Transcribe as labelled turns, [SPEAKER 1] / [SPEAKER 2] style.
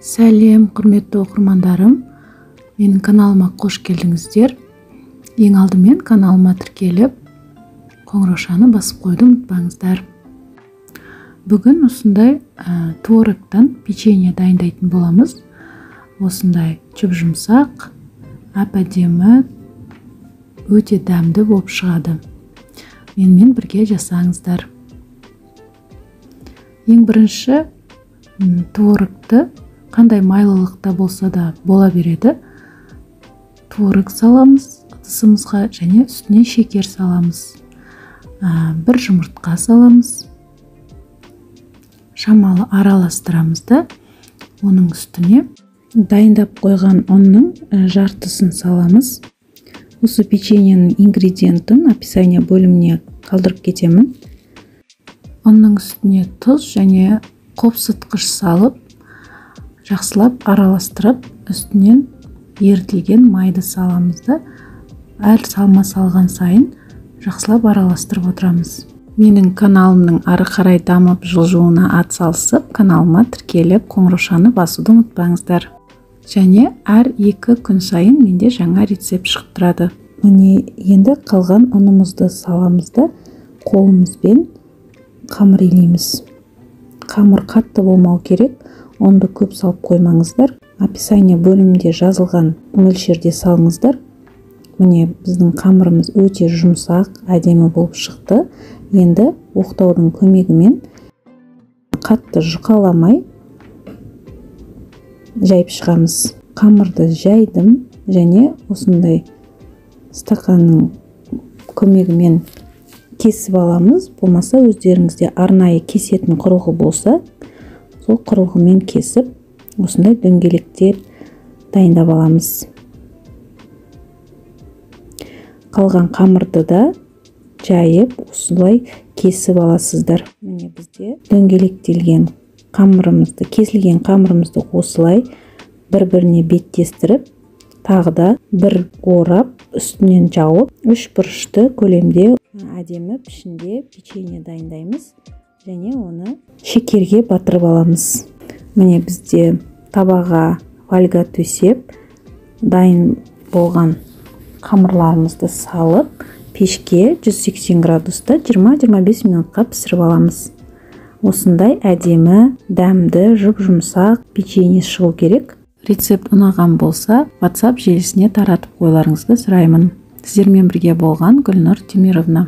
[SPEAKER 1] Сәлем, құрметті оқырмандарым. Менің каналыма қош келдіңіздер. Ең алдымен каналыма тіркеліп, қоңыраушаны басып қойды ұмытпаңыздар. Бүгін осындай творогтан печенье дайындайтын боламыз. Осындай жұп-жұмсақ, әп-әдемі, өте дәмді болып шығады. Менімен бірге жасаңыздар. Ең бірінші творогты қандай майлылықта болса да бола береді. Творог саламыз ыдысымызға және үстіне шекер саламыз. Бір жұмыртқа саламыз. Шамалы араластырамыз да оның үстіне дайындап қойған ұнның жартысын саламыз. Осы печеньенің ингредиентін описание бөліміне қалдырып кетемін. Ұнның үстіне тұз және қопсытқыш салып, жақсылап араластырып, үстінен ерітілген майды саламыз да, әр салма салған сайын жақсылап араластырып отырамыз. Менің каналымның ары қарай дамып жылжуына атсалысып, каналыма тіркеліп, қоңыраушаны басуды ұмытпаңыздар. Және әр 2 күн сайын менде жаңа рецепт шығып тұрады. Міне енді қалған ұнымызды саламыз да, қолымызбен қамыр илейміз. Қамыр қатты болмау керек, онды көп салып қоймаңыздар. Описание бөлімінде жазылған мөлшерде салыңыздар. Міне біздің қамырымыз өте жұмсақ, әдемі болып шықты. Енді оқтаудың көмегімен қатты жұқаламай жайып шығамыз. Қамырды жайдым және осындай стақанның көмегімен кесіп аламыз. Болмаса өздеріңізде арнайы кесетін құрылғы болса, сол құрылғымен кесіп, осындай дөңгелектеп дайындап аламыз. Қалған қамырды да жайып, осылай кесіп аласыздар. Міне бізде дөңгелектелген қамырымызды, кесілген қамырымызды осылай бір-біріне беттестіріп, тағы да бір орап, үстінен жауып, 3 бұрышты көлемде әдемі пішінде печенье дайындаймыз. Және оны шекерге батырып аламыз. Міне бізде табаға фольга төсеп, дайын болған қамырларымызды салып, пешке 180 градуста 20-25 минутқа пісіріп аламыз. Осындай әдемі, дәмді, жұп-жұмсақ печенье шығу керек. Рецепт ұнаған болса, WhatsApp желісіне таратып қойларыңызды сұраймын. Сіздермен бірге болған Гүлнұр Темировна.